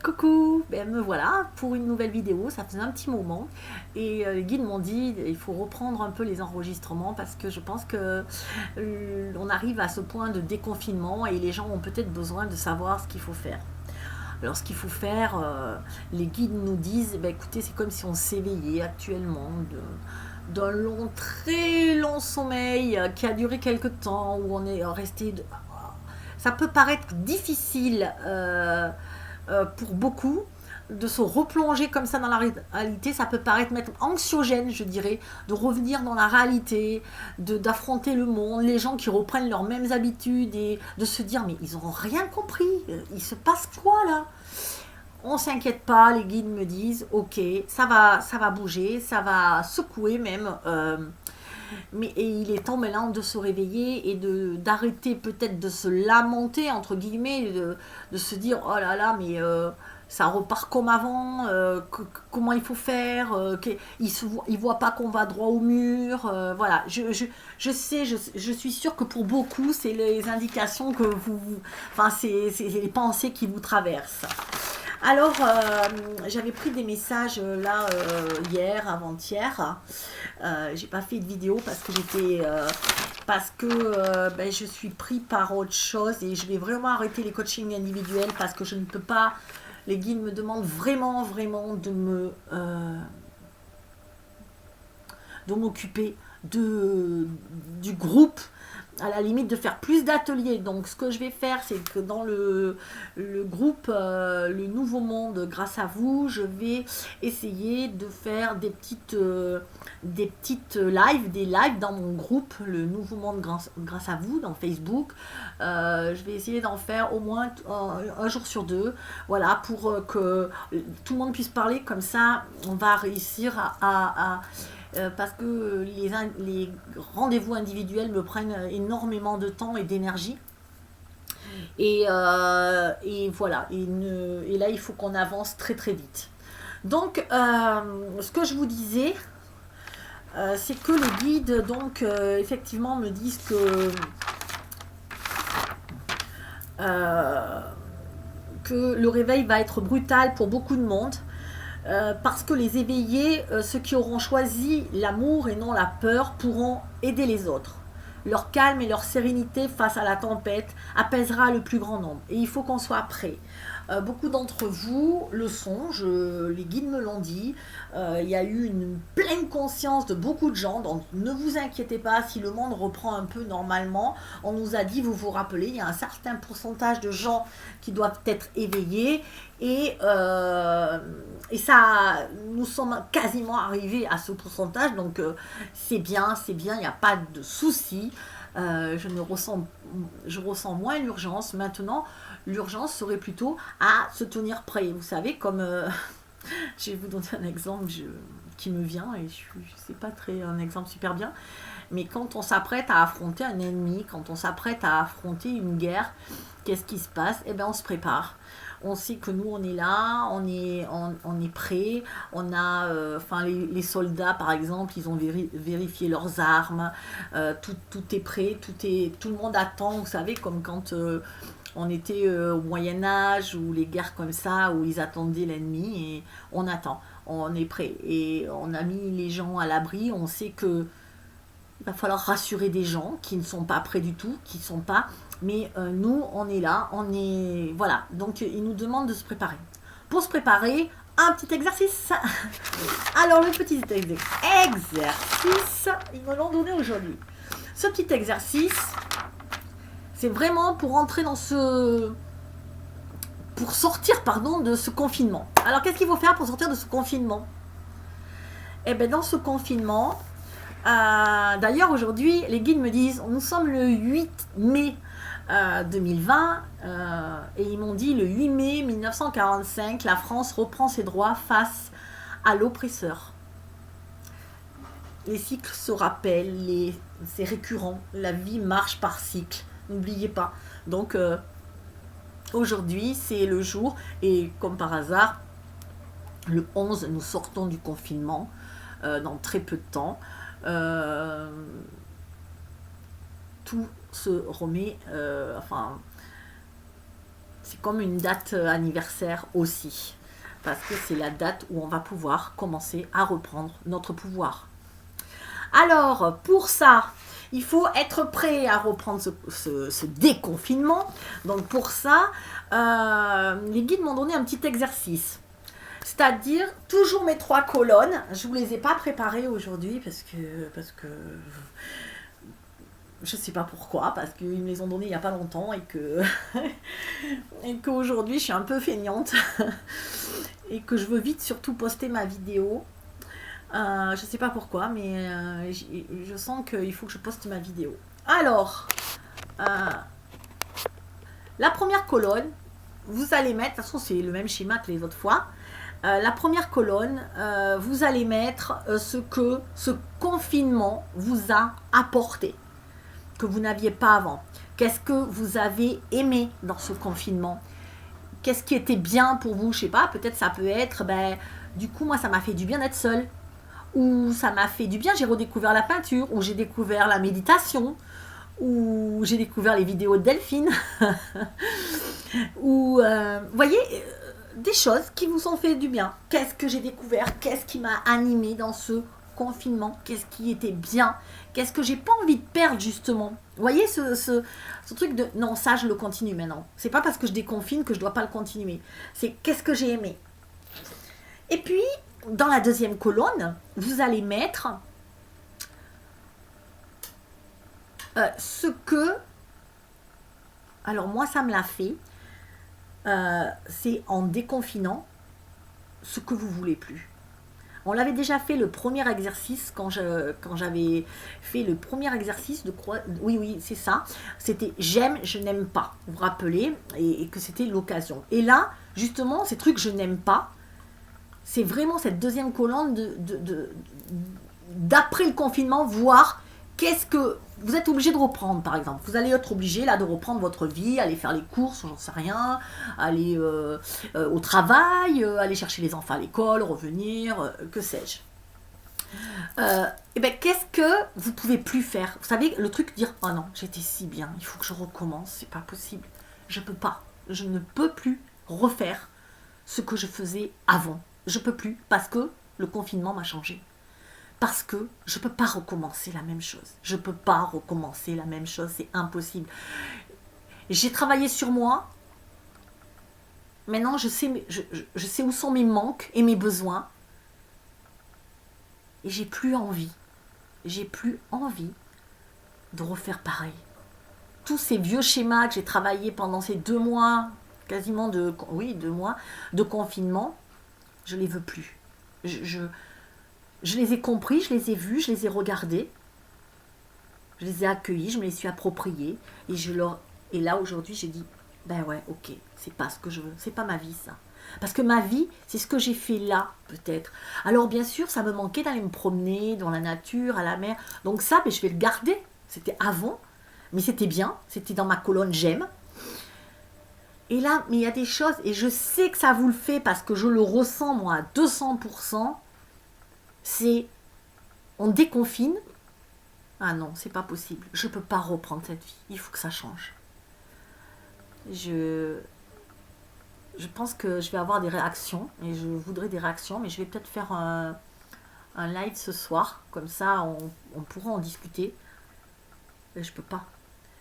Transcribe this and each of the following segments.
Coucou, ben me voilà pour une nouvelle vidéo, ça faisait un petit moment et les guides m'ont dit il faut reprendre un peu les enregistrements parce que je pense que on arrive à ce point de déconfinement et les gens ont peut-être besoin de savoir ce qu'il faut faire. Alors ce qu'il faut faire, les guides nous disent, ben, écoutez c'est comme si on s'éveillait actuellement d'un long, très long sommeil qui a duré quelque temps où on est resté... Ça peut paraître difficile pour beaucoup de se replonger comme ça dans la réalité, ça peut paraître même anxiogène, je dirais, de revenir dans la réalité, d'affronter le monde, les gens qui reprennent leurs mêmes habitudes et de se dire mais ils n'ont rien compris, il se passe quoi là? On s'inquiète pas, les guides me disent ok, ça va bouger, ça va secouer même, mais et il est temps maintenant de se réveiller et d'arrêter peut-être de se lamenter entre guillemets, de se dire oh là là mais ça repart comme avant, comment il faut faire, il voit pas qu'on va droit au mur, voilà. Je sais, je suis sûre que pour beaucoup c'est les indications que enfin c'est les pensées qui vous traversent. Alors, j'avais pris des messages là hier, avant-hier. J'ai pas fait de vidéo parce que ben, je suis pris par autre chose et je vais vraiment arrêter les coachings individuels parce que je ne peux pas. Les guides me demandent vraiment, vraiment de m'occuper du groupe, à la limite de faire plus d'ateliers. Donc ce que je vais faire, c'est que dans le groupe Le Nouveau Monde, grâce à vous, je vais essayer de faire des petites lives, des lives dans mon groupe Le Nouveau Monde grâce à vous, dans Facebook. Je vais essayer d'en faire au moins un jour sur deux, voilà, pour que tout le monde puisse parler, comme ça on va réussir parce que les rendez-vous individuels me prennent énormément de temps et d'énergie. Et voilà. Et là, il faut qu'on avance très très vite. Donc, ce que je vous disais, c'est que les guides, donc, effectivement, me disent euh, que le réveil va être brutal pour beaucoup de monde. Parce que les éveillés, ceux qui auront choisi l'amour et non la peur, pourront aider les autres. Leur calme et leur sérénité face à la tempête apaisera le plus grand nombre. Et il faut qu'on soit prêt. Beaucoup d'entre vous le sont, les guides me l'ont dit. Il y a eu une pleine conscience de beaucoup de gens, donc ne vous inquiétez pas si le monde reprend un peu normalement. On nous a dit, vous vous rappelez, il y a un certain pourcentage de gens qui doivent être éveillés et ça, nous sommes quasiment arrivés à ce pourcentage, donc c'est bien, il n'y a pas de souci. Je ressens moins l'urgence. Maintenant, l'urgence serait plutôt à se tenir prêt. Vous savez, comme je vais vous donner un exemple qui me vient, et je ne sais pas très un exemple super bien, mais quand on s'apprête à affronter un ennemi, quand on s'apprête à affronter une guerre, qu'est-ce qui se passe? Eh bien, on se prépare. On sait que nous on est là, on est prêt, on a, enfin les soldats par exemple, ils ont vérifié leurs armes, tout est prêt, tout le monde attend, vous savez, comme quand on était au Moyen-Âge ou les guerres comme ça, où ils attendaient l'ennemi et on attend, on est prêt. Et on a mis les gens à l'abri, on sait que il va falloir rassurer des gens qui ne sont pas prêts du tout, qui ne sont pas. Mais nous, on est là, on est... Voilà, donc ils nous demandent de se préparer. Pour se préparer, un petit exercice. Alors, le petit exercice, ils me l'ont donné aujourd'hui. Ce petit exercice, c'est vraiment pour entrer dans ce... Pour sortir, pardon, de ce confinement. Alors, qu'est-ce qu'il faut faire pour sortir de ce confinement? Eh bien, dans ce confinement, d'ailleurs, aujourd'hui, les guides me disent, nous sommes le 8 mai 2020, et ils m'ont dit le 8 mai 1945, la France reprend ses droits face à l'oppresseur. Les cycles se rappellent, c'est récurrent, la vie marche par cycle, n'oubliez pas. Donc aujourd'hui, c'est le jour, et comme par hasard, le 11, nous sortons du confinement dans très peu de temps. Tout se remet, enfin, c'est comme une date anniversaire aussi. Parce que c'est la date où on va pouvoir commencer à reprendre notre pouvoir. Alors, pour ça, il faut être prêt à reprendre ce déconfinement. Donc pour ça, les guides m'ont donné un petit exercice. C'est-à-dire, toujours mes 3 colonnes. Je ne vous les ai pas préparées aujourd'hui parce que je ne sais pas pourquoi, parce qu'ils me les ont données il n'y a pas longtemps et qu'aujourd'hui je suis un peu feignante et que je veux vite surtout poster ma vidéo. Je ne sais pas pourquoi, mais je sens qu'il faut que je poste ma vidéo. Alors, la première colonne, vous allez mettre, de toute façon c'est le même schéma que les autres fois, la première colonne, vous allez mettre ce que ce confinement vous a apporté, que vous n'aviez pas avant. Qu'est-ce que vous avez aimé dans ce confinement? Qu'est-ce qui était bien pour vous? Je sais pas, peut-être ça peut être, du coup moi ça m'a fait du bien d'être seule. Ou ça m'a fait du bien, j'ai redécouvert la peinture, ou j'ai découvert la méditation, ou j'ai découvert les vidéos de Delphine. Ou, vous voyez, des choses qui vous ont fait du bien. Qu'est-ce que j'ai découvert? Qu'est-ce qui m'a animé dans ce confinement? Qu'est-ce qui était bien? Qu'est-ce que j'ai pas envie de perdre justement? Vous voyez ce truc de non, ça je le continue maintenant. C'est pas parce que je déconfine que je dois pas le continuer. C'est qu'est-ce que j'ai aimé. Et puis dans la deuxième colonne, vous allez mettre ce que, alors moi ça me l'a fait, c'est en déconfinant ce que vous voulez plus. On l'avait déjà fait le premier exercice quand j'avais fait le premier exercice de oui c'est ça, c'était j'aime, je n'aime pas, vous vous rappelez, et que c'était l'occasion. Et là justement ces trucs je n'aime pas, c'est vraiment cette deuxième colonne d'après le confinement, voir qu'est-ce que vous êtes obligé de reprendre, par exemple. Vous allez être obligé là de reprendre votre vie, aller faire les courses, j'en sais rien, aller au travail, aller chercher les enfants à l'école, revenir, que sais-je. Et bien, qu'est-ce que vous pouvez plus faire? Vous savez, le truc dire oh non, j'étais si bien, il faut que je recommence, c'est pas possible. Je peux pas, je ne peux plus refaire ce que je faisais avant. Je peux plus parce que le confinement m'a changé. Parce que je ne peux pas recommencer la même chose. Je ne peux pas recommencer la même chose, c'est impossible. J'ai travaillé sur moi. Maintenant, je sais où sont mes manques et mes besoins. Et j'ai plus envie. J'ai plus envie de refaire pareil. Tous ces vieux schémas que j'ai travaillés pendant ces 2 mois, quasiment 2 mois de confinement, je ne les veux plus. Je les ai compris, je les ai vus, je les ai regardés, je les ai accueillis, je me les suis appropriés et là aujourd'hui j'ai dit ben ouais, ok, c'est pas ce que je veux, c'est pas ma vie ça. Parce que ma vie, c'est ce que j'ai fait là, peut-être. Alors bien sûr, ça me manquait d'aller me promener dans la nature, à la mer. Donc ça, je vais le garder. C'était avant, mais c'était bien, c'était dans ma colonne j'aime. Et là, mais il y a des choses, et je sais que ça vous le fait parce que je le ressens moi à 200%. C'est, on déconfine, ah non, c'est pas possible, je peux pas reprendre cette vie, il faut que ça change. Je pense que je vais avoir des réactions, et je voudrais des réactions, mais je vais peut-être faire un live ce soir, comme ça on pourra en discuter, et je peux pas.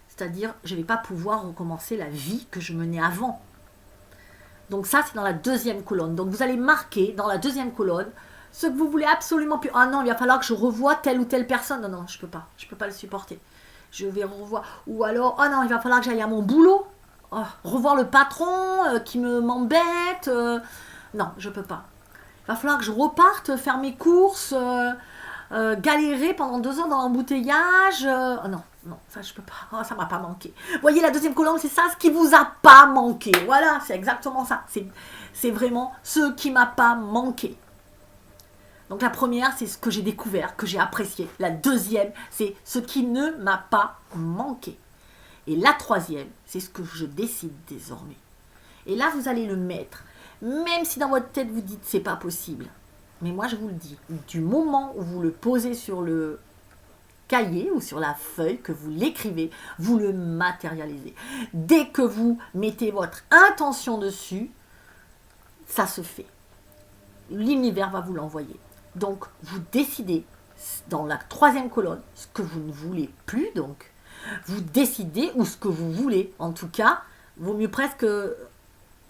C'est-à-dire, je vais pas pouvoir recommencer la vie que je menais avant. Donc ça, c'est dans la deuxième colonne. Donc vous allez marquer dans la deuxième colonne ce que vous voulez absolument plus. Ah non, il va falloir que je revoie telle ou telle personne. Non, non, je peux pas le supporter. Je vais revoir. Ou alors, oh non, il va falloir que j'aille à mon boulot. Oh, revoir le patron qui m'embête. Non, je peux pas. Il va falloir que je reparte faire mes courses, galérer pendant 2 heures dans l'embouteillage. Oh non, non, ça je peux pas. Oh, ça m'a pas manqué. Vous voyez, la deuxième colonne, c'est ça, ce qui vous a pas manqué. Voilà, c'est exactement ça. C'est vraiment ce qui m'a pas manqué. Donc la première, c'est ce que j'ai découvert, que j'ai apprécié. La deuxième, c'est ce qui ne m'a pas manqué. Et la troisième, c'est ce que je décide désormais. Et là, vous allez le mettre. Même si dans votre tête, vous dites c'est pas possible. Mais moi, je vous le dis. Du moment où vous le posez sur le cahier ou sur la feuille, que vous l'écrivez, vous le matérialisez. Dès que vous mettez votre intention dessus, ça se fait. L'univers va vous l'envoyer. Donc, vous décidez dans la 3e colonne ce que vous ne voulez plus, donc vous décidez, ou ce que vous voulez, en tout cas, vaut mieux presque,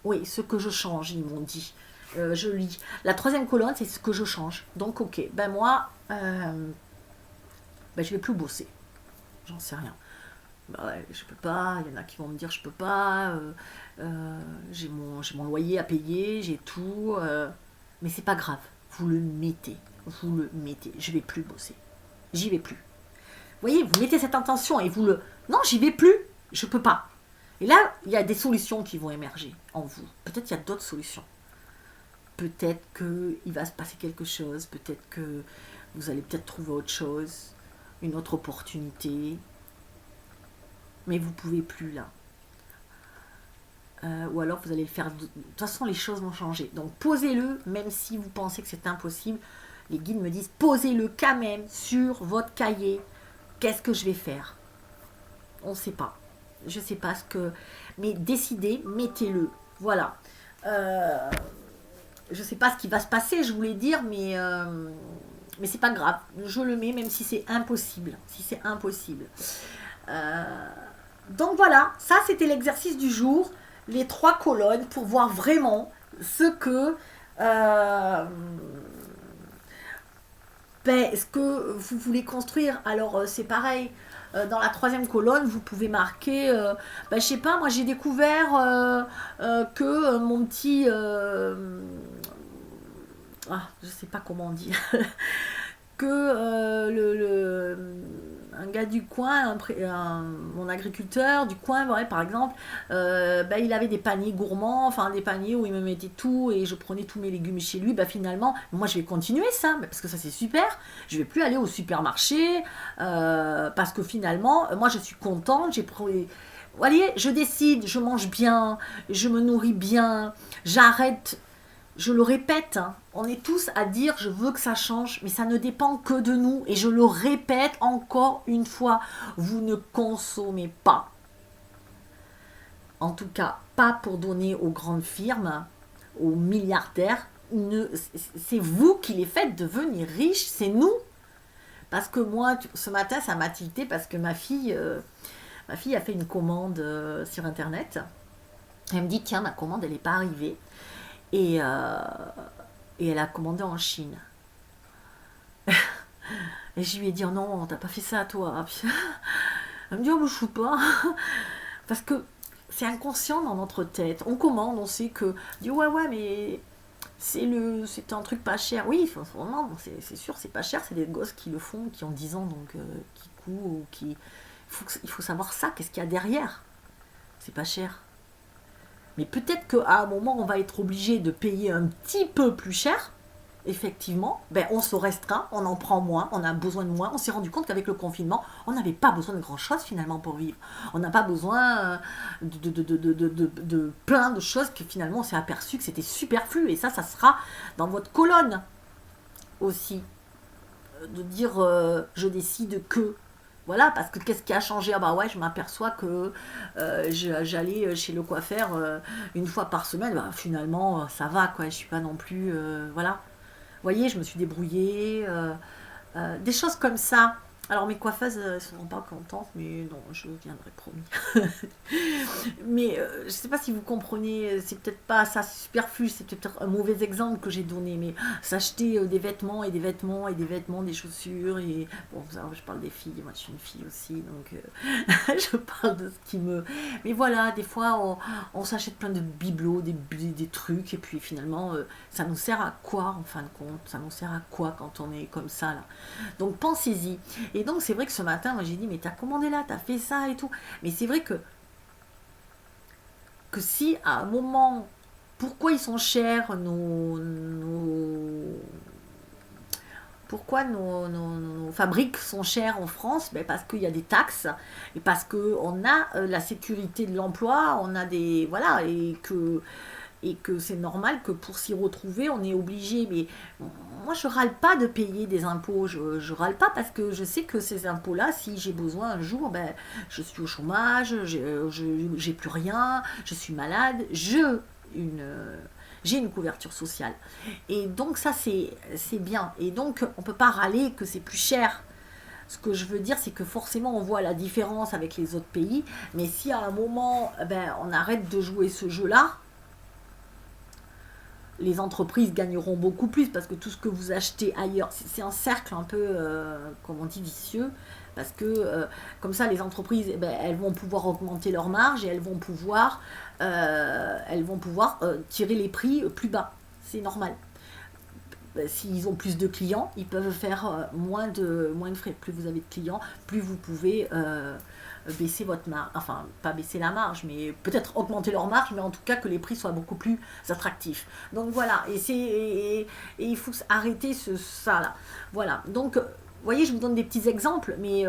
oui, ce que je change, ils m'ont dit. Je lis. La 3e colonne, c'est ce que je change. Donc, ok, ben moi, je vais plus bosser. J'en sais rien. Ben ouais, je peux pas, il y en a qui vont me dire je peux pas, j'ai mon loyer à payer, j'ai tout, mais c'est pas grave, vous le mettez, je vais plus bosser, j'y vais plus. Vous voyez, vous mettez cette intention et vous le, non, j'y vais plus, je peux pas. Et là, il y a des solutions qui vont émerger en vous. Peut-être il y a d'autres solutions. Peut-être qu'il va se passer quelque chose, peut-être que vous allez peut-être trouver autre chose, une autre opportunité, mais vous pouvez plus là. Ou alors vous allez le faire. De toute façon, les choses vont changer. Donc posez-le, même si vous pensez que c'est impossible. Les guides me disent, posez-le quand même sur votre cahier. Qu'est-ce que je vais faire? On ne sait pas. Je ne sais pas ce que... Mais décidez, mettez-le. Voilà. Je ne sais pas ce qui va se passer, je voulais dire, mais c'est pas grave. Je le mets, même si c'est impossible. Si c'est impossible. Donc voilà, ça c'était l'exercice du jour. Les 3 colonnes pour voir vraiment ce que ce que vous voulez construire. Alors c'est pareil, dans la 3e colonne vous pouvez marquer je sais pas, moi j'ai découvert que mon petit je sais pas comment dire que un gars du coin, mon agriculteur du coin, ouais, par exemple, il avait des paniers gourmands, enfin des paniers où il me mettait tout et je prenais tous mes légumes chez lui. Finalement, moi je vais continuer ça, parce que ça c'est super. Je vais plus aller au supermarché parce que finalement, moi je suis contente, j'ai pris. Vous voyez, je décide, je mange bien, je me nourris bien, j'arrête. Je le répète, hein, on est tous à dire je veux que ça change, mais ça ne dépend que de nous. Et je le répète encore une fois, vous ne consommez pas. En tout cas, pas pour donner aux grandes firmes, aux milliardaires. C'est vous qui les faites devenir riches, c'est nous. Parce que moi, ce matin, ça m'a tilté parce que ma fille a fait une commande sur Internet. Elle me dit, tiens, ma commande, elle n'est pas arrivée. Et elle a commandé en Chine. Et je lui ai dit, oh non, t'as pas fait ça toi. Elle me dit, oh, je sais pas. Parce que c'est inconscient dans notre tête. On commande, on sait que... On dit, ouais, mais c'est un truc pas cher. Oui, vraiment, c'est sûr, c'est pas cher. C'est des gosses qui le font, qui ont 10 ans, donc qui courent, ou qui... Il faut savoir ça, qu'est-ce qu'il y a derrière. C'est pas cher. Mais peut-être qu'à un moment, on va être obligé de payer un petit peu plus cher. Effectivement, on se restreint, on en prend moins, on a besoin de moins. On s'est rendu compte qu'avec le confinement, on n'avait pas besoin de grand-chose finalement pour vivre. On n'a pas besoin de plein de choses que finalement on s'est aperçu que c'était superflu. Et ça sera dans votre colonne aussi. De dire je décide que... Voilà, parce que qu'est-ce qui a changé? Je m'aperçois que j'allais chez le coiffeur une fois par semaine. Finalement, ça va, quoi. Je suis pas non plus... voilà. Vous voyez, je me suis débrouillée. Des choses comme ça. Alors, mes coiffeuses ne seront pas contentes, mais non, je viendrai, promis. Mais je ne sais pas si vous comprenez, c'est peut-être pas ça superflu, c'est peut-être un mauvais exemple que j'ai donné, mais s'acheter des vêtements et des vêtements et des vêtements, des chaussures, et bon, je parle des filles, moi je suis une fille aussi, donc je parle de ce qui me... Mais voilà, des fois, on s'achète plein de bibelots, des trucs, et puis finalement, ça nous sert à quoi, en fin de compte? Ça nous sert à quoi quand on est comme ça, là? Donc, pensez-y. Et donc, c'est vrai que ce matin, moi, j'ai dit, mais t'as commandé là, t'as fait ça et tout. Mais c'est vrai que si, à un moment, pourquoi ils sont chers, pourquoi nos fabriques sont chères en France? Parce qu'il y a des taxes, et parce qu'on a la sécurité de l'emploi, on a des... Voilà, et que et que c'est normal que pour s'y retrouver, on est obligé. Mais moi, je râle pas de payer des impôts. Je râle pas parce que je sais que ces impôts-là, si j'ai besoin un jour, ben, je suis au chômage, j'ai plus rien, je suis malade, une, j'ai une couverture sociale. Et donc ça, c'est bien. Et donc, on peut pas râler que c'est plus cher. Ce que je veux dire, c'est que forcément, on voit la différence avec les autres pays. Mais si à un moment, ben, on arrête de jouer ce jeu-là, les entreprises gagneront beaucoup plus parce que tout ce que vous achetez ailleurs, c'est un cercle un peu, comme on dit, vicieux. Parce que comme ça, les entreprises, eh ben, elles vont pouvoir augmenter leurs marges et elles vont pouvoir tirer les prix plus bas. C'est normal. S'ils ont plus de clients, ils peuvent faire moins de frais. Plus vous avez de clients, plus vous pouvez baisser votre marge. Enfin, pas baisser la marge, mais peut-être augmenter leur marge, mais en tout cas que les prix soient beaucoup plus attractifs. Donc voilà, et il faut arrêter ça là. Voilà, donc vous voyez, je vous donne des petits exemples, mais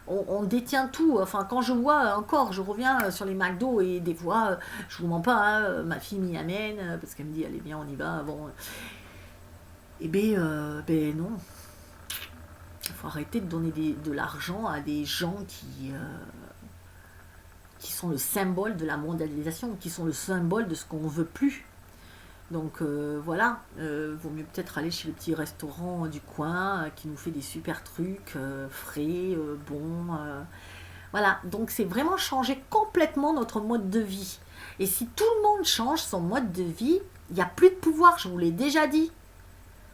on détient tout. Enfin, quand je vois encore, je reviens sur les McDo et des fois, je vous mens pas, hein, ma fille m'y amène parce qu'elle me dit allez bien, on y va. Bon, et ben non, il faut arrêter de donner de l'argent à des gens qui sont le symbole de la mondialisation, qui sont le symbole de ce qu'on ne veut plus. Donc voilà, vaut mieux peut-être aller chez le petit restaurant du coin qui nous fait des super trucs frais, bons. Voilà, donc c'est vraiment changer complètement notre mode de vie. Et si tout le monde change son mode de vie, il n'y a plus de pouvoir, je vous l'ai déjà dit.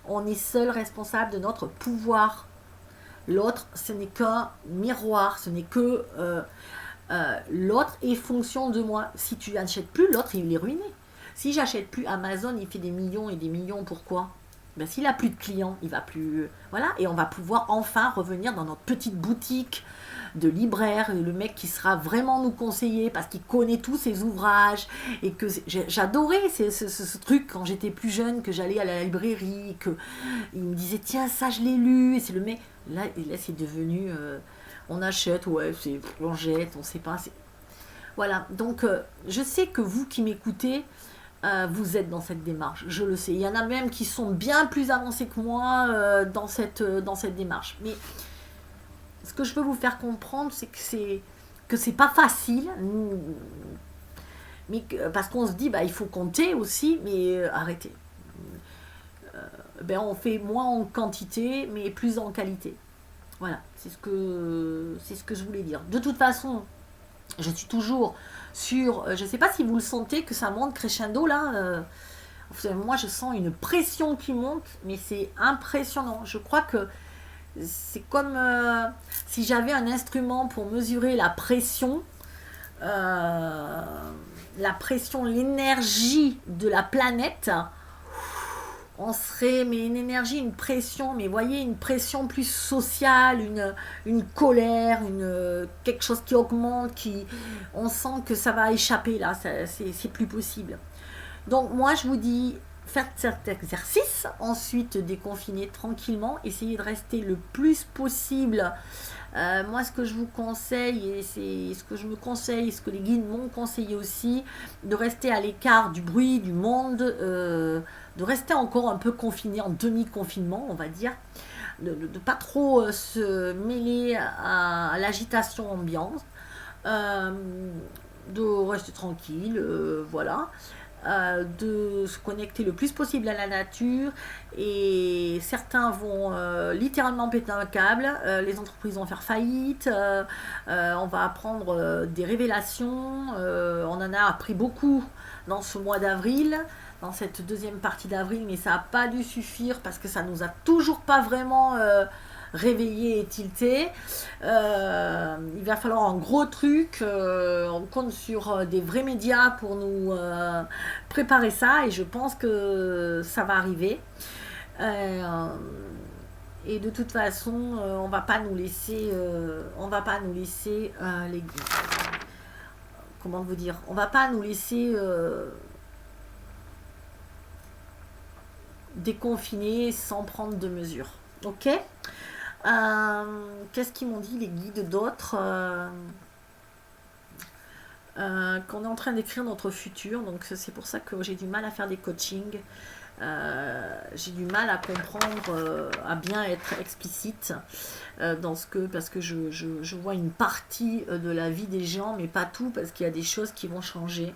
On est seul responsable de notre pouvoir. L'autre, ce n'est qu'un miroir, ce n'est que l'autre est fonction de moi. Si tu n'achètes plus, l'autre, il est ruiné. Si j'achète plus Amazon, il fait des millions et des millions, pourquoi? Ben, s'il n'a plus de clients, il va plus... Voilà, et on va pouvoir enfin revenir dans notre petite boutique de libraire, et le mec qui sera vraiment nous conseiller parce qu'il connaît tous ses ouvrages, et que j'adorais ce truc quand j'étais plus jeune, que j'allais à la librairie, que il me disait tiens ça je l'ai lu, et c'est le mec, là c'est devenu... on achète, ouais, on jette, on sait pas. Voilà, donc je sais que vous qui m'écoutez, vous êtes dans cette démarche, je le sais. Il y en a même qui sont bien plus avancés que moi dans cette démarche. Mais ce que je veux vous faire comprendre, c'est que c'est pas facile, mais parce qu'on se dit, bah, il faut compter aussi, mais arrêtez. Ben, on fait moins en quantité, mais plus en qualité. Voilà, c'est ce que je voulais dire. De toute façon, je suis toujours sur... je ne sais pas si vous le sentez, que ça monte crescendo, là. Moi, je sens une pression qui monte, mais c'est impressionnant. Je crois que c'est comme si j'avais un instrument pour mesurer l'énergie de la planète. On serait, mais une énergie, une pression, mais voyez, une pression plus sociale, une colère, quelque chose qui augmente, on sent que ça va échapper là, c'est plus possible. Donc moi je vous dis, faites cet exercice, ensuite déconfinez tranquillement, essayez de rester le plus possible. Moi ce que je vous conseille, et c'est ce que je me conseille, ce que les guides m'ont conseillé aussi, de rester à l'écart du bruit, du monde, de rester encore un peu confiné, en demi-confinement on va dire, de pas trop se mêler à l'agitation ambiante, de rester tranquille, voilà. De se connecter le plus possible à la nature, et certains vont littéralement péter un câble, les entreprises vont faire faillite, on va apprendre des révélations, on en a appris beaucoup dans ce mois d'avril, dans cette deuxième partie d'avril, mais ça n'a pas dû suffire parce que ça nous a toujours pas vraiment réveillé et tilté. Il va falloir un gros truc, on compte sur des vrais médias pour nous préparer ça, et je pense que ça va arriver. Et de toute façon, on va pas nous laisser les... Comment vous dire, on va pas nous laisser déconfiner sans prendre de mesures. Ok. Qu'est-ce qu'ils m'ont dit les guides d'autres qu'on est en train d'écrire notre futur. Donc c'est pour ça que j'ai du mal à faire des coachings. J'ai du mal à comprendre, à bien être explicite dans ce que, parce que je vois une partie de la vie des gens, mais pas tout, parce qu'il y a des choses qui vont changer.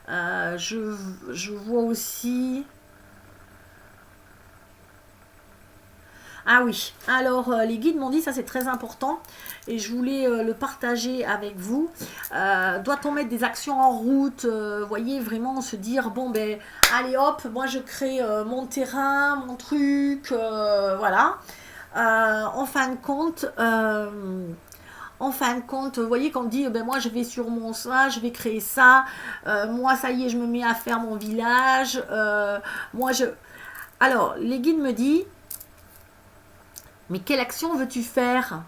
Je vois aussi... Ah oui, alors les guides m'ont dit, ça c'est très important, et je voulais le partager avec vous. Doit-on mettre des actions en route, voyez, vraiment se dire, bon ben, allez hop, moi je crée mon terrain, mon truc, voilà. En fin de compte... vous voyez, quand on dit, ben moi je vais sur mon ça, je vais créer ça, moi ça y est, je me mets à faire mon village, moi je... Alors, les guides me disent, mais quelle action veux-tu faire?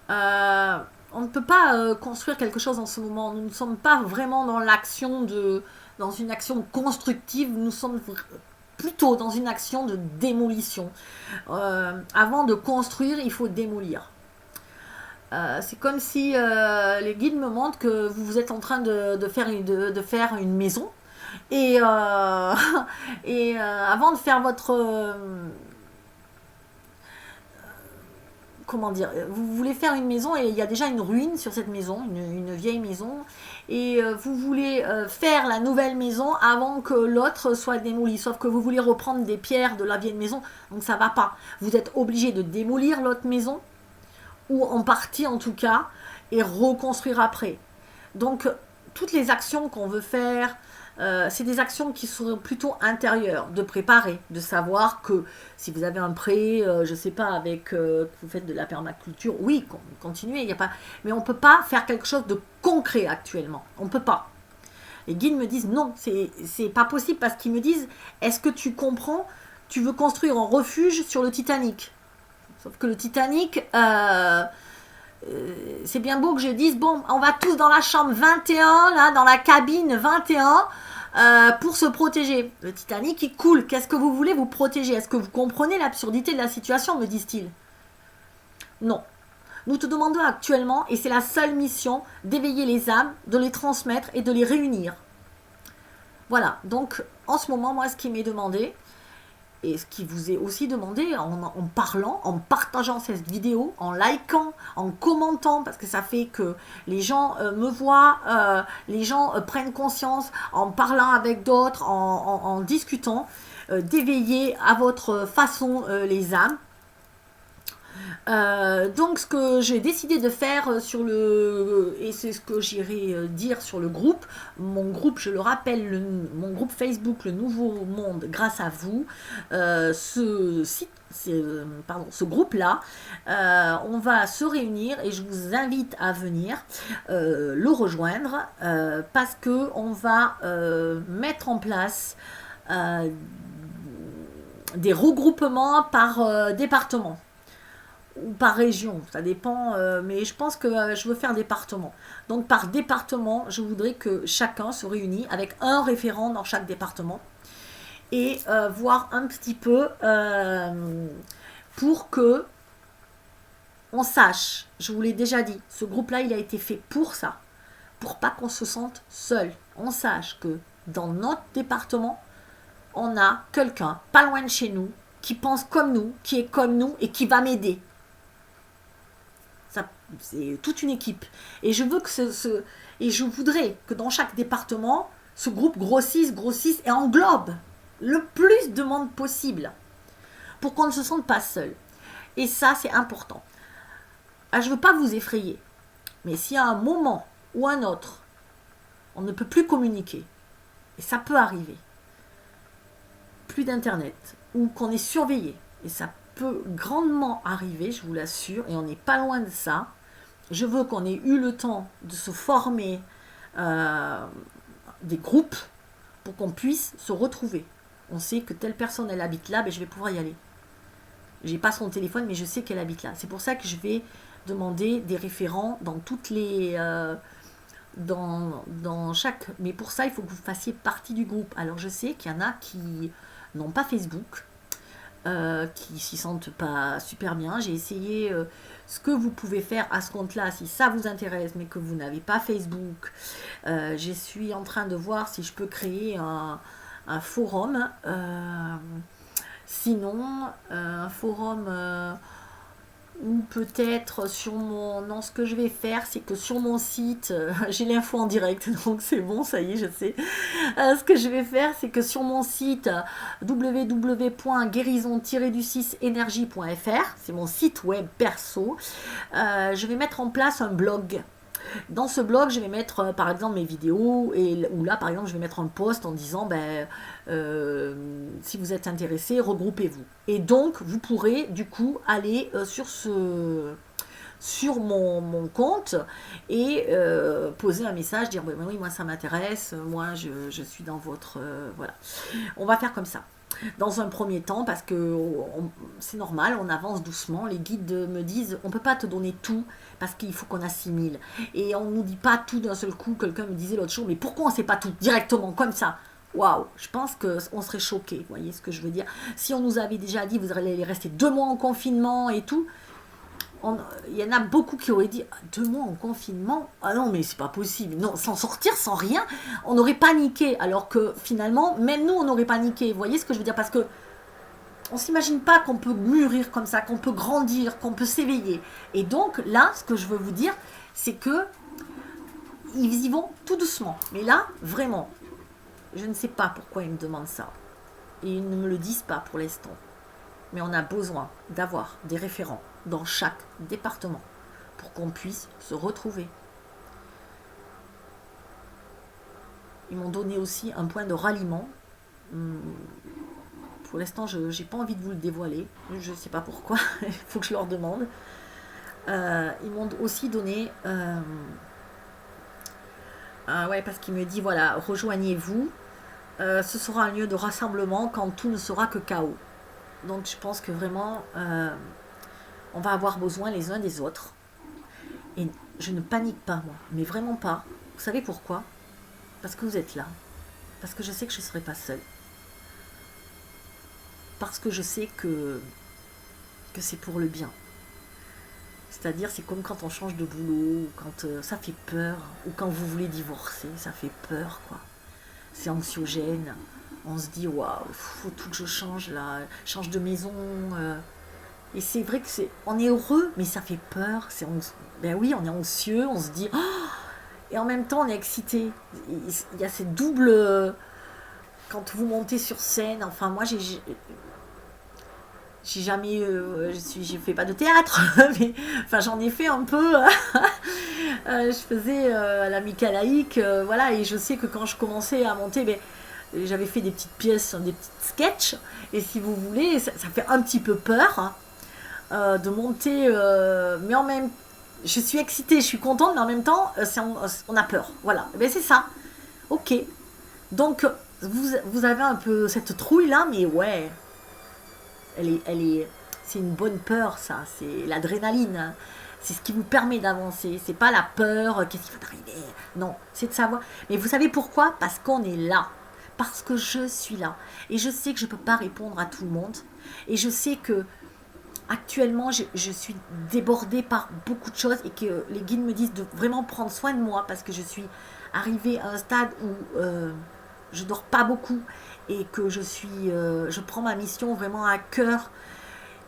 On ne peut pas construire quelque chose en ce moment. Nous ne sommes pas vraiment dans une action constructive. Nous sommes plutôt dans une action de démolition. Avant de construire, il faut démolir. C'est comme si les guides me montrent que vous êtes en train de faire une maison. Et, avant de faire votre... comment dire, vous voulez faire une maison et il y a déjà une ruine sur cette maison, une vieille maison, et vous voulez faire la nouvelle maison avant que l'autre soit démolie, sauf que vous voulez reprendre des pierres de la vieille maison, donc ça va pas. Vous êtes obligé de démolir l'autre maison, ou en partie en tout cas, et reconstruire après. Donc toutes les actions qu'on veut faire, c'est des actions qui sont plutôt intérieures, de préparer, de savoir que si vous avez un prêt, je sais pas, avec vous faites de la permaculture, oui, continuez, il y a pas, mais on peut pas faire quelque chose de concret actuellement, on peut pas. Les guides me disent non, c'est pas possible, parce qu'ils me disent, est-ce que tu comprends, tu veux construire un refuge sur le Titanic, sauf que le Titanic, c'est bien beau que je dise, bon, on va tous dans la chambre 21, là, dans la cabine 21, pour se protéger. Le Titanic, il coule. Qu'est-ce que vous voulez vous protéger? Est-ce que vous comprenez l'absurdité de la situation, me disent-ils? Non. Nous te demandons actuellement, et c'est la seule mission, d'éveiller les âmes, de les transmettre et de les réunir. Voilà. Donc, en ce moment, moi, ce qui m'est demandé, et ce qui vous est aussi demandé en parlant, en partageant cette vidéo, en likant, en commentant, parce que ça fait que les gens me voient, les gens prennent conscience, en parlant avec d'autres, en discutant, d'éveiller à votre façon les âmes. Donc ce que j'ai décidé de faire et c'est ce que j'irai dire sur le groupe, mon groupe, je le rappelle, mon groupe Facebook, le Nouveau Monde grâce à vous, ce groupe-là, on va se réunir et je vous invite à venir le rejoindre parce que on va mettre en place des regroupements par département ou par région, ça dépend, mais je pense que je veux faire département. Donc par département, je voudrais que chacun se réunisse avec un référent dans chaque département et voir un petit peu pour que on sache, je vous l'ai déjà dit, ce groupe-là, il a été fait pour ça, pour pas qu'on se sente seul. On sache que dans notre département, on a quelqu'un, pas loin de chez nous, qui pense comme nous, qui est comme nous et qui va m'aider. C'est toute une équipe. Et je veux que et je voudrais que dans chaque département, ce groupe grossisse et englobe le plus de monde possible pour qu'on ne se sente pas seul. Et ça, c'est important. Je ne veux pas vous effrayer, mais s'il y a un moment ou un autre, on ne peut plus communiquer, et ça peut arriver, plus d'internet, ou qu'on est surveillé, et ça peut grandement arriver, je vous l'assure, et on n'est pas loin de ça. Je veux qu'on ait eu le temps de se former des groupes pour qu'on puisse se retrouver. On sait que telle personne, elle habite là, ben je vais pouvoir y aller. J'ai pas son téléphone, mais je sais qu'elle habite là. C'est pour ça que je vais demander des référents dans toutes les... dans chaque... Mais pour ça, il faut que vous fassiez partie du groupe. Alors, je sais qu'il y en a qui n'ont pas Facebook, qui s'y sentent pas super bien. J'ai essayé Ce que vous pouvez faire à ce compte-là, si ça vous intéresse, mais que vous n'avez pas Facebook, je suis en train de voir si je peux créer un forum. Sinon, un forum ou peut-être sur mon... Non, ce que je vais faire, c'est que sur mon site, j'ai l'info en direct, donc c'est bon, ça y est, je sais. Ce que je vais faire, c'est que sur mon site www.guérison-du6énergie.fr, c'est mon site web perso, je vais mettre en place un blog. Dans ce blog, je vais mettre par exemple mes vidéos, ou là par exemple je vais mettre un post en disant si vous êtes intéressé, regroupez-vous. Et donc vous pourrez du coup aller sur mon compte et poser un message, dire oui moi ça m'intéresse, moi je suis dans votre... voilà. On va faire comme ça. Dans un premier temps, parce que c'est normal, on avance doucement. Les guides me disent, on ne peut pas te donner tout, parce qu'il faut qu'on assimile. Et on ne nous dit pas tout d'un seul coup. Quelqu'un me disait l'autre jour, mais pourquoi on ne sait pas tout directement, comme ça? Waouh, je pense qu'on serait choqués, vous voyez ce que je veux dire? Si on nous avait déjà dit, vous allez rester 2 mois en confinement et tout, il y en a beaucoup qui auraient dit 2 mois en confinement, ah non mais c'est pas possible, non, sans sortir, sans rien, on aurait paniqué, alors que finalement même nous on aurait paniqué, vous voyez ce que je veux dire, parce que on s'imagine pas qu'on peut mûrir comme ça, qu'on peut grandir, qu'on peut s'éveiller. Et donc là ce que je veux vous dire, c'est que ils y vont tout doucement, mais là vraiment je ne sais pas pourquoi ils me demandent ça et ils ne me le disent pas pour l'instant, mais on a besoin d'avoir des référents dans chaque département pour qu'on puisse se retrouver. Ils m'ont donné aussi un point de ralliement. Pour l'instant, je n'ai pas envie de vous le dévoiler. Je ne sais pas pourquoi. Il faut que je leur demande. Ils m'ont aussi donné... ouais, parce qu'il me dit, voilà, rejoignez-vous. Ce sera un lieu de rassemblement quand tout ne sera que chaos. Donc je pense que vraiment... on va avoir besoin les uns des autres. Et je ne panique pas, moi. Mais vraiment pas. Vous savez pourquoi? Parce que vous êtes là. Parce que je sais que je ne serai pas seule. Parce que je sais que c'est pour le bien. C'est-à-dire, c'est comme quand on change de boulot, ou quand ça fait peur, ou quand vous voulez divorcer, ça fait peur, quoi. C'est anxiogène. On se dit, waouh, faut tout que je change, là. Change de maison... Et c'est vrai que on est heureux, mais ça fait peur. Ben oui, on est anxieux, on se dit... Oh, et en même temps, on est excité. Il y a cette double... Quand vous montez sur scène, enfin moi, j'ai jamais... je fais pas de théâtre, mais enfin j'en ai fait un peu. Je faisais la Michalaïque, voilà, et je sais que quand je commençais à monter... Ben, j'avais fait des petites pièces, des petites sketchs, et si vous voulez, ça fait un petit peu peur, hein. De monter, mais en même je suis excitée, je suis contente, mais en même temps, on a peur. Voilà, ben, c'est ça. Ok. Donc, vous avez un peu cette trouille-là, mais ouais, c'est une bonne peur, ça. C'est l'adrénaline. Hein. C'est ce qui vous permet d'avancer. C'est pas la peur, qu'est-ce qui va arriver. Non, c'est de savoir. Mais vous savez pourquoi? Parce qu'on est là. Parce que je suis là. Et je sais que je ne peux pas répondre à tout le monde. Et je sais que actuellement, je suis débordée par beaucoup de choses et que les guides me disent de vraiment prendre soin de moi parce que je suis arrivée à un stade où je dors pas beaucoup et que je prends ma mission vraiment à cœur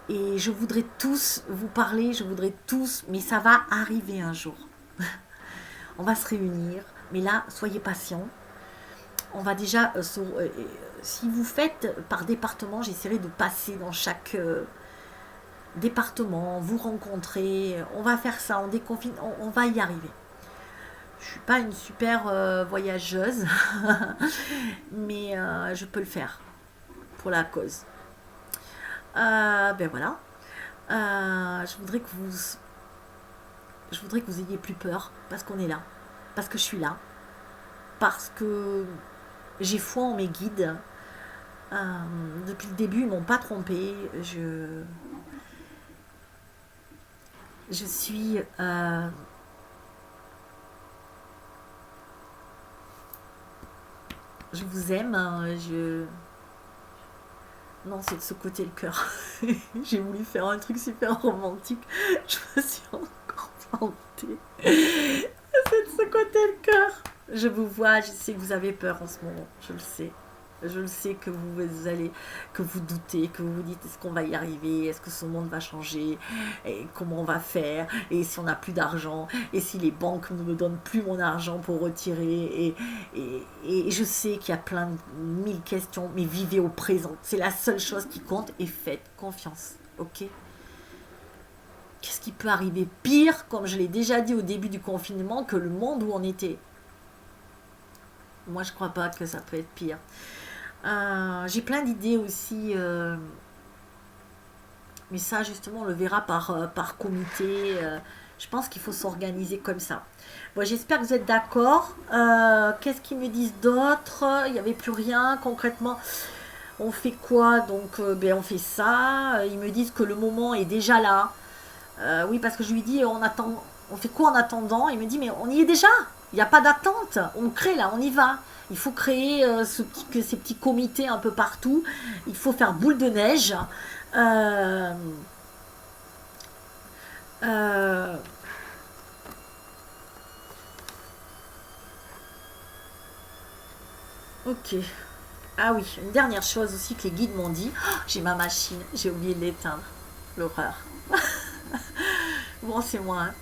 et je voudrais tous vous parler, je voudrais tous, mais ça va arriver un jour. On va se réunir, mais là, soyez patients. On va déjà, si vous faites par département, j'essaierai de passer dans chaque... département, vous rencontrer, on va faire ça, on déconfine, on va y arriver. Je suis pas une super voyageuse, mais je peux le faire pour la cause. Ben voilà. Je voudrais que vous ayez plus peur parce qu'on est là, parce que je suis là, parce que j'ai foi en mes guides. Depuis le début, ils m'ont pas trompé. Je suis je vous aime, Non, c'est de ce côté le cœur. J'ai voulu faire un truc super romantique. Je me suis encore plantée. C'est de ce côté le cœur. Je vous vois, je sais que vous avez peur en ce moment. Je le sais. Je le sais que vous allez, que vous doutez, que vous vous dites est-ce qu'on va y arriver, est-ce que ce monde va changer, et comment on va faire, et si on n'a plus d'argent, et si les banques ne me donnent plus mon argent pour retirer, et je sais qu'il y a plein de mille questions, mais vivez au présent, c'est la seule chose qui compte, et faites confiance, ok? Qu'est-ce qui peut arriver pire, comme je l'ai déjà dit au début du confinement, que le monde où on était? Moi, je crois pas que ça peut être pire. J'ai plein d'idées aussi, mais ça justement on le verra par comité. Je pense qu'il faut s'organiser comme ça. Bon, j'espère que vous êtes d'accord. Qu'est-ce qu'ils me disent d'autre? Il n'y avait plus rien concrètement. On fait quoi? Donc ben, on fait ça. Ils me disent que le moment est déjà là. Oui, parce que je lui dis on attend. On fait quoi en attendant? Il me dit mais on y est déjà. Il n'y a pas d'attente. On crée là, on y va. Il faut créer ces petits comités un peu partout. Il faut faire boule de neige. Euh, euh, ok. Ah oui, une dernière chose aussi que les guides m'ont dit. Oh, j'ai ma machine, j'ai oublié de l'éteindre. L'horreur. Bon, c'est moi, hein.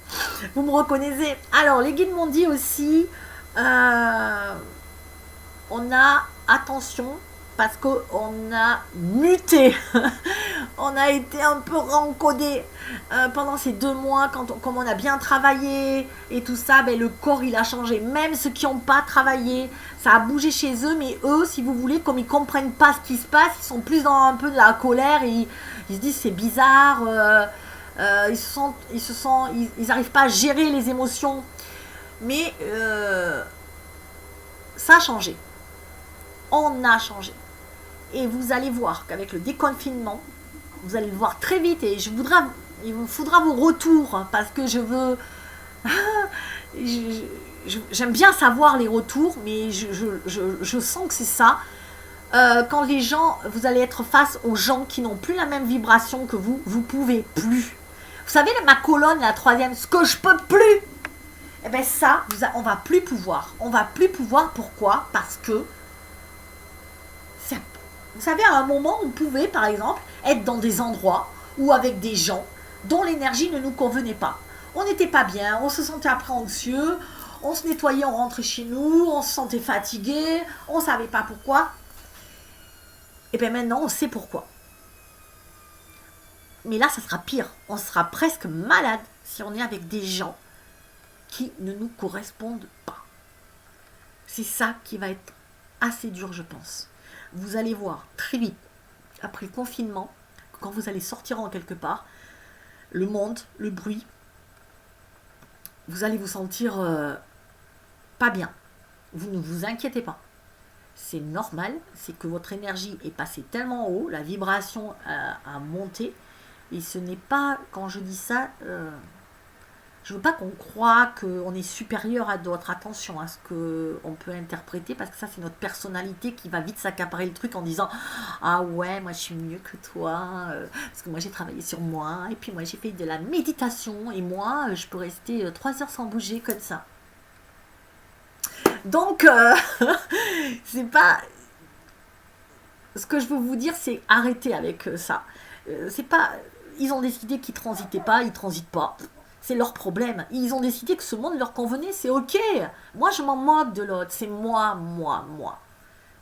Vous me reconnaissez. Alors, les guides m'ont dit aussi, euh, on a attention parce qu'on a muté. On a été un peu rencodé pendant ces 2 mois, comme on a bien travaillé et tout ça, ben, le corps il a changé. Même ceux qui n'ont pas travaillé, ça a bougé chez eux, mais eux, si vous voulez, comme ils comprennent pas ce qui se passe, ils sont plus dans un peu de la colère et ils se disent c'est bizarre, ils n'arrivent pas à gérer les émotions. Mais ça a changé. On a changé. Et vous allez voir qu'avec le déconfinement, vous allez le voir très vite et il vous faudra vos retours parce que je veux. J'aime bien savoir les retours, mais je sens que c'est ça. Quand les gens, vous allez être face aux gens qui n'ont plus la même vibration que vous pouvez plus. Vous savez, ma colonne, la troisième, ce que je peux plus, eh bien ça, on va plus pouvoir. On va plus pouvoir, pourquoi? Parce que, vous savez, à un moment, on pouvait, par exemple, être dans des endroits ou avec des gens dont l'énergie ne nous convenait pas. On n'était pas bien, on se sentait après anxieux, on se nettoyait, on rentrait chez nous, on se sentait fatigué, on ne savait pas pourquoi. Et bien maintenant, on sait pourquoi. Mais là, ça sera pire. On sera presque malade si on est avec des gens qui ne nous correspondent pas. C'est ça qui va être assez dur, je pense. Vous allez voir très vite, après le confinement, quand vous allez sortir en quelque part, le monde, le bruit, vous allez vous sentir pas bien. Vous ne vous inquiétez pas. C'est normal, c'est que votre énergie est passée tellement haut, la vibration a monté, et ce n'est pas, quand je dis ça, je veux pas qu'on croie qu'on est supérieur à d'autres. Attention à ce qu'on peut interpréter, parce que ça, c'est notre personnalité qui va vite s'accaparer le truc en disant ah ouais, moi je suis mieux que toi, parce que moi j'ai travaillé sur moi, et puis moi j'ai fait de la méditation, et moi je peux rester 3 heures sans bouger comme ça. Donc, c'est pas. Ce que je veux vous dire, c'est arrêter avec ça. C'est pas. Ils ont décidé qu'ils transitaient pas, ils transitent pas. C'est leur problème. Ils ont décidé que ce monde leur convenait, c'est ok. Moi, je m'en moque de l'autre. C'est moi, moi, moi.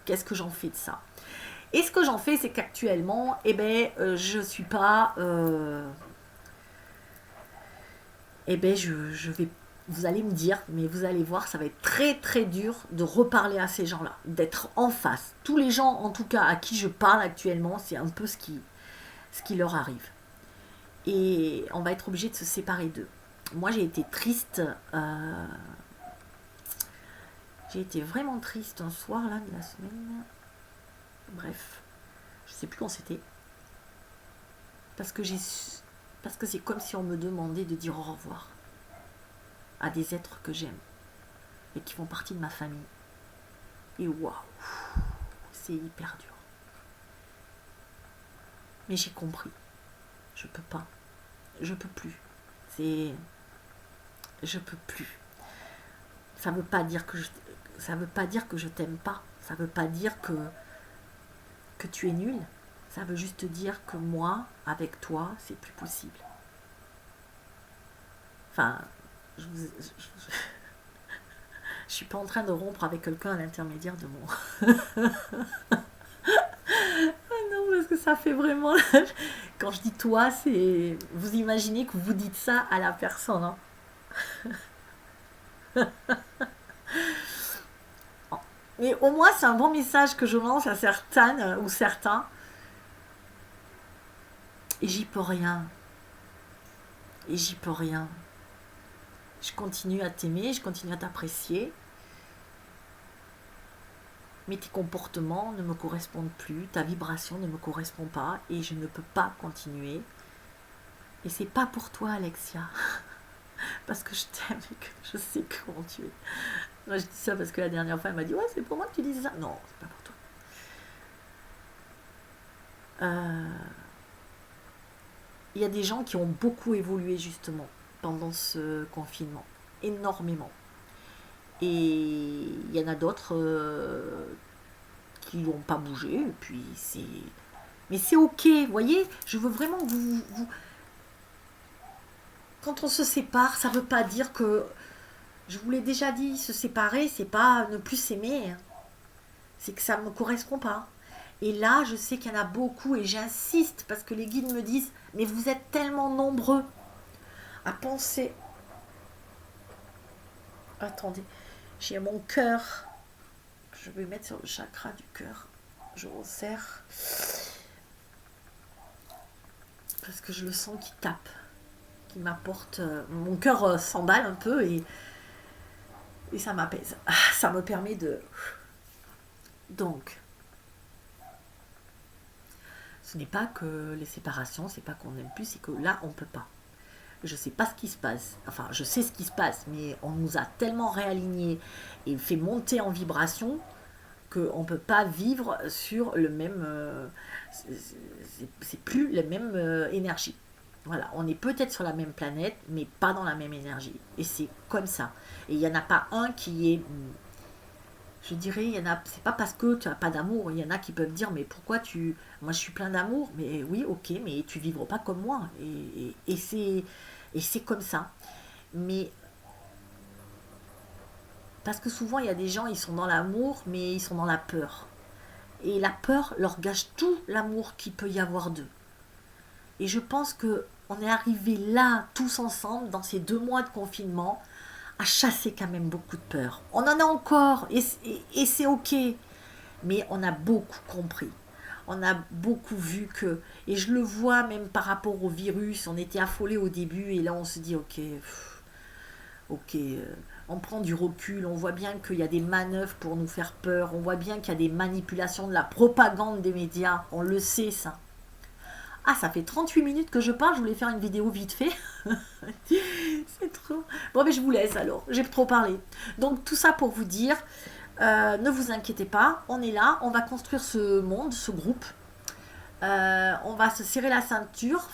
Qu'est-ce que j'en fais de ça? Et ce que j'en fais, c'est qu'actuellement, eh ben, je suis pas. Eh ben, je vais. Vous allez me dire, mais vous allez voir, ça va être très très dur de reparler à ces gens-là, d'être en face. Tous les gens, en tout cas, à qui je parle actuellement, c'est un peu ce qui leur arrive. Et on va être obligé de se séparer d'eux. Moi, j'ai été triste. J'ai été vraiment triste un soir là de la semaine. Bref, je sais plus quand c'était. Parce que parce que c'est comme si on me demandait de dire au revoir à des êtres que j'aime et qui font partie de ma famille. Et waouh, c'est hyper dur. Mais j'ai compris. Je peux pas. Je peux plus. C'est... Je peux plus. Ça veut pas dire que ça veut pas dire que je t'aime pas. Ça veut pas dire que tu es nul. Ça veut juste dire que moi, avec toi, c'est plus possible. Enfin, je suis pas en train de rompre avec quelqu'un à l'intermédiaire de mon... Non, parce que ça fait vraiment... Quand je dis toi, c'est... Vous imaginez que vous dites ça à la personne. Hein. Mais au moins, c'est un bon message que je lance à certaines ou certains. Et j'y peux rien. Et j'y peux rien. Je continue à t'aimer, je continue à t'apprécier. Mais tes comportements ne me correspondent plus, ta vibration ne me correspond pas et je ne peux pas continuer. Et c'est pas pour toi, Alexia, parce que je t'aime et que je sais comment tu es. Moi, je dis ça parce que la dernière fois, elle m'a dit ouais, c'est pour moi que tu disais ça. Non, c'est pas pour toi. Il y a des gens qui ont beaucoup évolué justement pendant ce confinement, énormément. Et il y en a d'autres qui n'ont pas bougé, et puis c'est... Mais c'est ok, vous voyez, je veux vraiment que vous... Quand on se sépare, ça veut pas dire que... Je vous l'ai déjà dit, se séparer, c'est pas ne plus s'aimer. Hein. C'est que ça ne me correspond pas. Et là, je sais qu'il y en a beaucoup, et j'insiste, parce que les guides me disent, mais vous êtes tellement nombreux à penser... Attendez, j'ai mon cœur. Je vais mettre sur le chakra du cœur. Je resserre. Parce que je le sens qui tape. Qui m'apporte... mon cœur s'emballe un peu et ça m'apaise. Ça me permet de... Donc, ce n'est pas que les séparations, c'est pas qu'on n'aime plus, c'est que là, on peut pas. Je sais pas ce qui se passe. Enfin, je sais ce qui se passe, mais on nous a tellement réalignés et fait monter en vibration qu'on ne peut pas vivre sur le même... c'est plus la même énergie. Voilà, on est peut-être sur la même planète, mais pas dans la même énergie. Et c'est comme ça. Et il n'y en a pas un qui est... Je dirais, il y en a, c'est pas parce que tu n'as pas d'amour. Il y en a qui peuvent dire, mais pourquoi tu... Moi, je suis plein d'amour. Mais oui, ok, mais tu vivras pas comme moi. Et c'est comme ça. Mais parce que souvent, il y a des gens, ils sont dans l'amour, mais ils sont dans la peur. Et la peur leur gâche tout l'amour qu'il peut y avoir d'eux. Et je pense que on est arrivé là, tous ensemble, dans ces 2 mois de confinement, à chasser quand même beaucoup de peur. On en a encore, et c'est ok. Mais on a beaucoup compris. On a beaucoup vu que... Et je le vois même par rapport au virus, on était affolés au début, et là on se dit, ok, ok, on prend du recul, on voit bien qu'il y a des manœuvres pour nous faire peur, on voit bien qu'il y a des manipulations de la propagande des médias, on le sait ça. Ah, ça fait 38 minutes que je parle, je voulais faire une vidéo vite fait. C'est trop... Bon, mais je vous laisse alors, j'ai trop parlé. Donc tout ça pour vous dire, ne vous inquiétez pas, on est là, on va construire ce monde, ce groupe. On va se serrer la ceinture,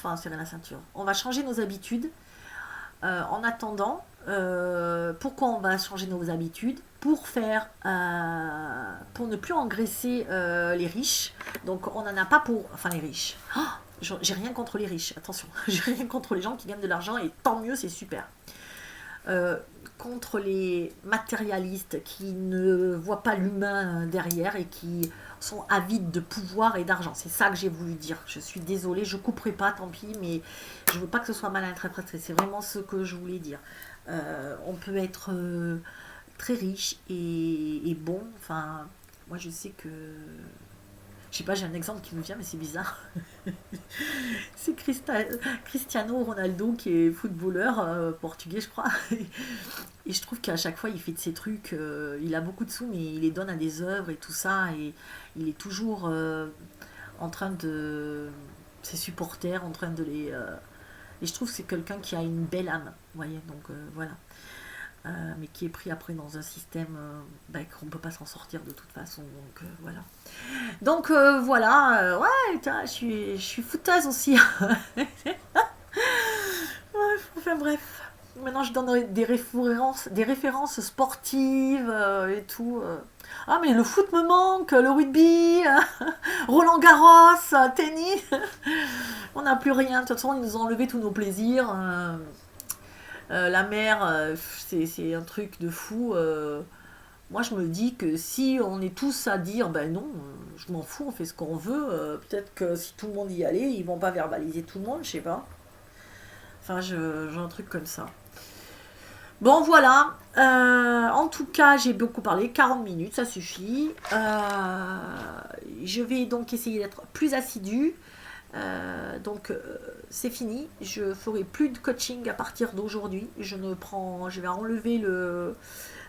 on va changer nos habitudes. En attendant, pourquoi on va changer nos habitudes pour faire pour ne plus engraisser les riches. Donc on n'en a pas pour... Enfin les riches. Oh, j'ai rien contre les riches, attention. J'ai rien contre les gens qui gagnent de l'argent et tant mieux, c'est super. Contre les matérialistes qui ne voient pas l'humain derrière et qui sont avides de pouvoir et d'argent. C'est ça que j'ai voulu dire. Je suis désolée, je couperai pas, tant pis, mais je veux pas que ce soit mal interprété. C'est vraiment ce que je voulais dire. On peut être très riche et bon. Enfin, moi je sais que... Je sais pas, j'ai un exemple qui me vient, mais c'est bizarre. C'est Cristiano Ronaldo qui est footballeur portugais, je crois. Et je trouve qu'à chaque fois, il fait de ces trucs. Il a beaucoup de sous, mais il les donne à des œuvres et tout ça. Et il est toujours en train de... Ses supporters, en train de les... Et je trouve que c'est quelqu'un qui a une belle âme. Vous voyez, donc voilà. mais qui est pris après dans un système qu'on ne peut pas s'en sortir de toute façon. Donc voilà. Donc ouais, je suis fouteuse aussi. Enfin bref. Maintenant, je donne des références sportives et tout. Ah, mais le foot me manque, le rugby, Roland Garros, tennis. On n'a plus rien. De toute façon, ils nous ont enlevé tous nos plaisirs. La mer, c'est un truc de fou. Moi, je me dis que si on est tous à dire, ben non, je m'en fous, on fait ce qu'on veut, peut-être que si tout le monde y allait, ils vont pas verbaliser tout le monde, je sais pas. Enfin, j'ai un truc comme ça. Bon, voilà. En tout cas, j'ai beaucoup parlé. 40 minutes, ça suffit. Je vais donc essayer d'être plus assidue. C'est fini. Je ferai plus de coaching à partir d'aujourd'hui. Je vais enlever le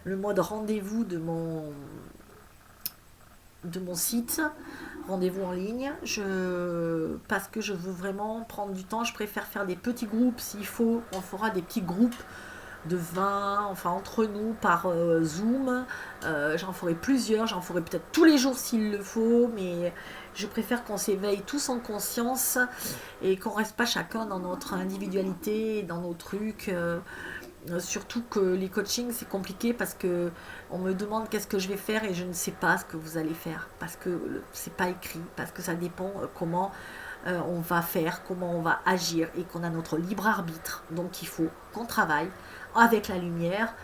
mode rendez-vous de mon site, rendez-vous en ligne, parce que je veux vraiment prendre du temps. Je préfère faire des petits groupes. S'il faut, on fera des petits groupes de 20, enfin entre nous par Zoom. J'en ferai plusieurs, j'en ferai peut-être tous les jours s'il le faut, mais je préfère qu'on s'éveille tous en conscience et qu'on reste pas chacun dans notre individualité, dans nos trucs. Surtout que les coachings c'est compliqué parce que on me demande qu'est-ce que je vais faire et je ne sais pas ce que vous allez faire parce que c'est pas écrit, parce que ça dépend comment on va faire, comment on va agir et qu'on a notre libre arbitre. Donc il faut qu'on travaille avec la lumière,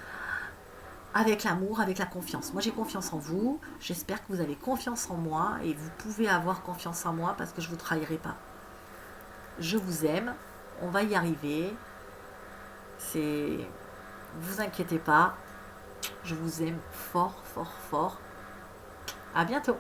avec l'amour, avec la confiance. Moi j'ai confiance en vous, j'espère que vous avez confiance en moi et vous pouvez avoir confiance en moi parce que je ne vous trahirai pas. Je vous aime, on va y arriver. Vous inquiétez pas, je vous aime fort, fort, fort. À bientôt.